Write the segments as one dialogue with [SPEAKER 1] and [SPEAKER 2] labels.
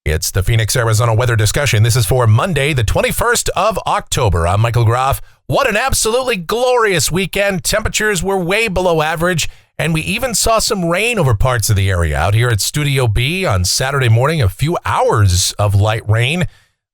[SPEAKER 1] It's the Phoenix, Arizona weather discussion. This is for Monday, the 21st of October. I'm Michael Groff. What an absolutely glorious weekend. Temperatures were way below average, and we even saw some rain over parts of the area. Out here at Studio B on Saturday morning, a few hours of light rain,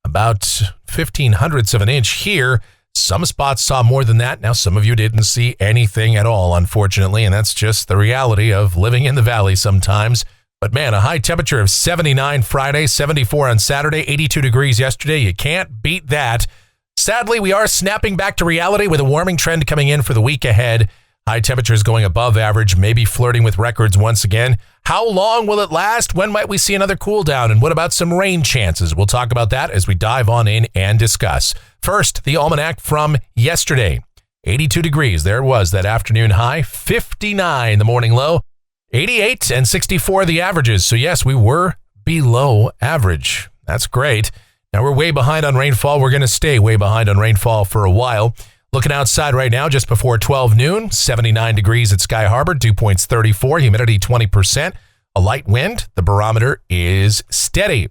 [SPEAKER 1] about 0.15 of an inch here. Some spots saw more than that. Now, some of you didn't see anything at all, unfortunately, and that's just the reality of living in the valley sometimes. But man, a high temperature of 79 Friday, 74 on Saturday, 82 degrees yesterday. You can't beat that. Sadly, we are snapping back to reality with a warming trend coming in for the week ahead. High temperatures going above average, maybe flirting with records once again. How long will it last? When might we see another cool down? And what about some rain chances? We'll talk about that as we dive on in and discuss. First, the almanac from yesterday. 82 degrees. There it was, that afternoon high. 59 the morning low. 88 and 64 the averages. So yes, we were below average. That's great. Now we're way behind on rainfall. We're going to stay way behind on rainfall for a while. Looking outside right now, just before 12 noon, 79 degrees at Sky Harbor, dew points 34, humidity 20%, a light wind. The barometer is steady.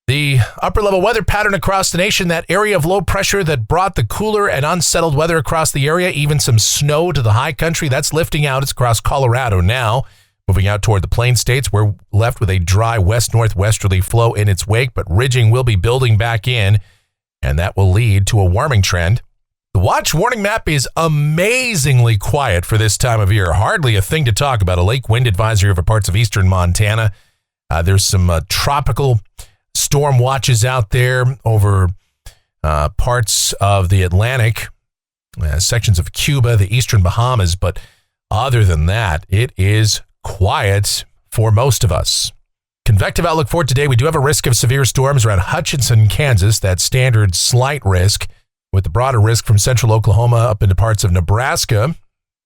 [SPEAKER 1] The upper level weather pattern across the nation, that area of low pressure that brought the cooler and unsettled weather across the area, even some snow to the high country, that's lifting out. It's across Colorado now. Moving out toward the plain states, we're left with a dry west-northwesterly flow in its wake, but ridging will be building back in, and that will lead to a warming trend. The watch warning map is amazingly quiet for this time of year. Hardly a thing to talk about. A lake wind advisory over parts of eastern Montana. There's some tropical storm watches out there over parts of the Atlantic, sections of Cuba, the eastern Bahamas, but other than that, it is quiet for most of us. Convective outlook for today. We do have a risk of severe storms around Hutchinson, Kansas, that standard slight risk, with the broader risk from central Oklahoma up into parts of Nebraska.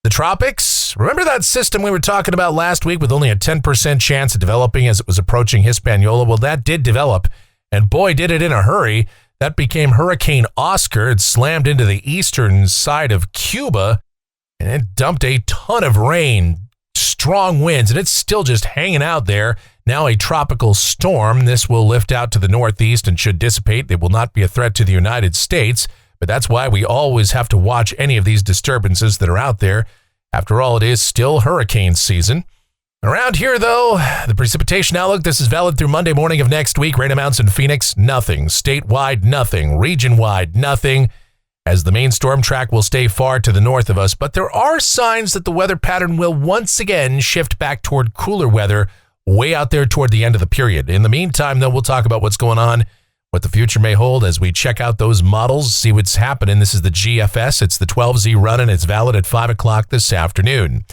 [SPEAKER 1] The tropics, remember that system we were talking about last week with only a 10% chance of developing as it was approaching Hispaniola? Well, that did develop, and boy, did it in a hurry. That became Hurricane Oscar. It slammed into the eastern side of Cuba, and it dumped a ton of rain, strong winds, and it's still just hanging out there. Now a tropical storm. This will lift out to the northeast and should dissipate. It will not be a threat to the United States, but that's why we always have to watch any of these disturbances that are out there. After all, it is still hurricane season. Around here, though, the precipitation outlook, this is valid through Monday morning of next week. Rain amounts in Phoenix, nothing. Statewide, nothing. Region-wide, nothing, as the main storm track will stay far to the north of us. But there are signs that the weather pattern will once again shift back toward cooler weather way out there toward the end of the period. In the meantime, though, we'll talk about what's going on, what the future may hold as we check out those models, see what's happening. This is the GFS. It's the 12Z run, and it's valid at 5 o'clock this afternoon.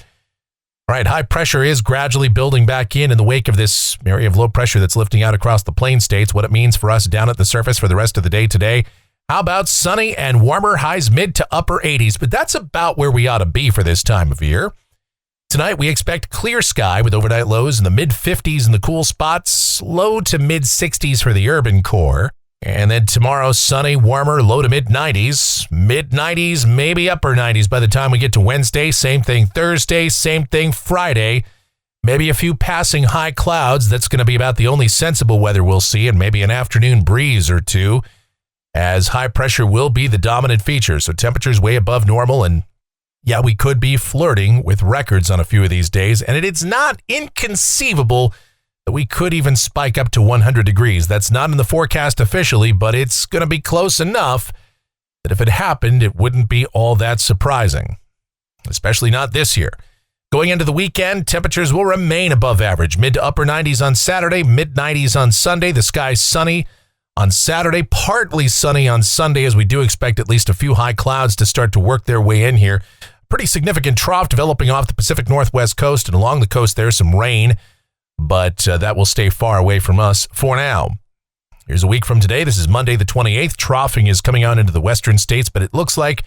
[SPEAKER 1] All right, high pressure is gradually building back in the wake of this area of low pressure that's lifting out across the plain states. What it means for us down at the surface for the rest of the day today. How about sunny and warmer, highs mid to upper 80s? But that's about where we ought to be for this time of year. Tonight, we expect clear sky with overnight lows in the mid-50s in the cool spots, low to mid-60s for the urban core. And then tomorrow, sunny, warmer, low to mid-90s, mid-90s, maybe upper 90s by the time we get to Wednesday. Same thing Thursday, same thing Friday. Maybe a few passing high clouds. That's going to be about the only sensible weather we'll see, and maybe an afternoon breeze or two, as high pressure will be the dominant feature. So temperatures way above normal, and yeah, we could be flirting with records on a few of these days, and it's not inconceivable that we could even spike up to 100 degrees. That's not in the forecast officially, but it's going to be close enough that if it happened, it wouldn't be all that surprising, especially not this year. Going into the weekend, temperatures will remain above average, mid to upper 90s on Saturday, mid 90s on Sunday. The sky's sunny on Saturday, partly sunny on Sunday, as we do expect at least a few high clouds to start to work their way in here. Pretty significant trough developing off the Pacific Northwest coast, and along the coast there's some rain, but that will stay far away from us for now. Here's a week from today. This is Monday the 28th. Troughing is coming out into the western states, but it looks like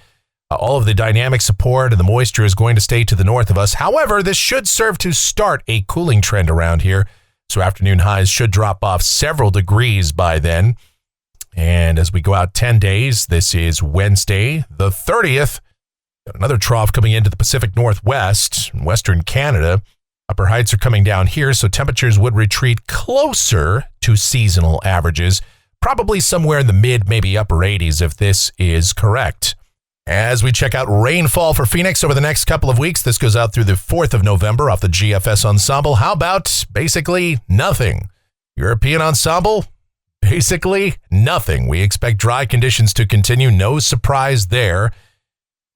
[SPEAKER 1] all of the dynamic support and the moisture is going to stay to the north of us. However, this should serve to start a cooling trend around here. So afternoon highs should drop off several degrees by then. And as we go out 10 days, this is Wednesday, the 30th. Got another trough coming into the Pacific Northwest, western Canada. Upper heights are coming down here, so temperatures would retreat closer to seasonal averages, probably somewhere in the mid, maybe upper 80s if this is correct. As we check out rainfall for Phoenix over the next couple of weeks, this goes out through the 4th of November off the GFS Ensemble. How about basically nothing? European Ensemble, basically nothing. We expect dry conditions to continue. No surprise there.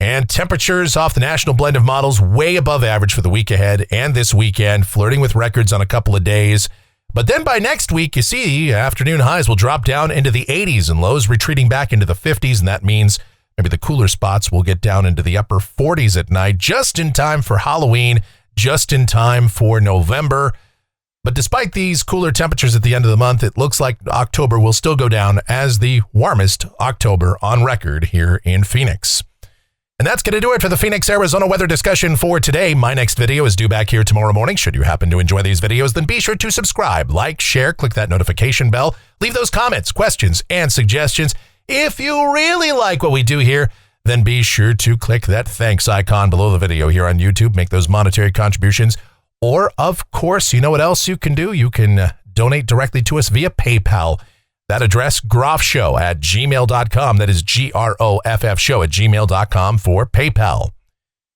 [SPEAKER 1] And temperatures off the national blend of models way above average for the week ahead and this weekend, flirting with records on a couple of days. But then by next week, you see, afternoon highs will drop down into the 80s and lows retreating back into the 50s. And that means maybe the cooler spots will get down into the upper 40s at night, just in time for Halloween, just in time for November. But despite these cooler temperatures at the end of the month, it looks like October will still go down as the warmest October on record here in Phoenix. And that's going to do it for the Phoenix, Arizona weather discussion for today. My next video is due back here tomorrow morning. Should you happen to enjoy these videos, then be sure to subscribe, like, share, click that notification bell, leave those comments, questions, and suggestions. If you really like what we do here, then be sure to click that thanks icon below the video here on YouTube, make those monetary contributions. Or, of course, you know what else you can do? You can donate directly to us via PayPal. That address, groffshow@gmail.com. That is GROFF show@gmail.com for PayPal.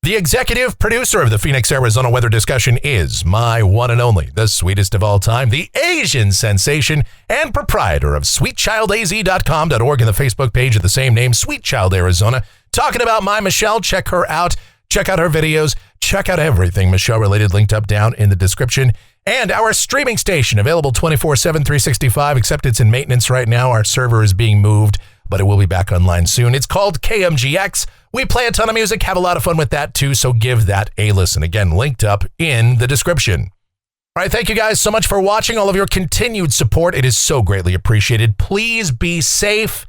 [SPEAKER 1] The executive producer of the Phoenix, Arizona weather discussion is my one and only, the sweetest of all time, the Asian sensation and proprietor of sweetchildaz.com.org and the Facebook page of the same name, Sweet Child Arizona. Talking about my Michelle, check her out. Check out her videos. Check out everything Michelle related, linked up down in the description. And our streaming station, available 24/7, 365, except it's in maintenance right now. Our server is being moved, but it will be back online soon. It's called KMGX. We play a ton of music, have a lot of fun with that too, so give that a listen. Again, linked up in the description. All right, thank you guys so much for watching, all of your continued support. It is so greatly appreciated. Please be safe,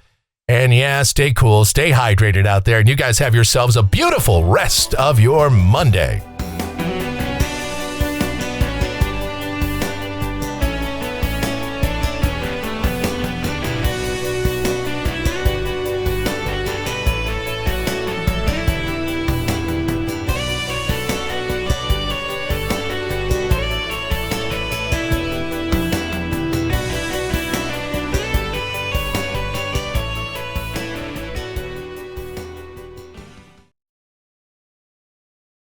[SPEAKER 1] and yeah, stay cool, stay hydrated out there, and you guys have yourselves a beautiful rest of your Monday.